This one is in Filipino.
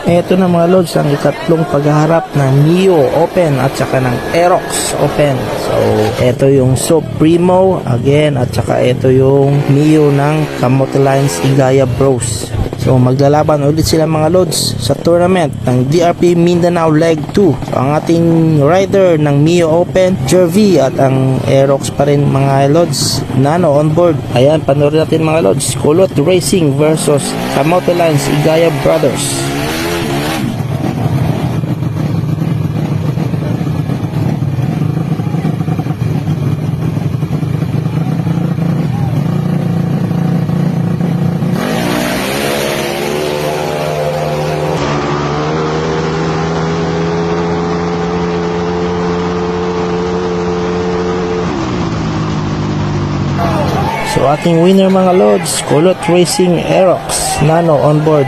Ito na mga lods ang ikatlong paghaharap ng Mio Open at saka ng Aerox Open. So ito yung Supremo again at saka ito yung Mio ng Kamote Lines Igaya Bros. So maglalaban ulit sila mga lods sa tournament ng DRP Mindanao Leg 2. So ang ating rider ng Mio Open, Jervy, at ang Aerox pa rin mga lods, Nano on board. Ayan, panoorin natin mga lods. Kulot Racing versus Kamote Lines Igaya Brothers. So ating winner mga lods, Kulot Racing Aerox, Nano on board.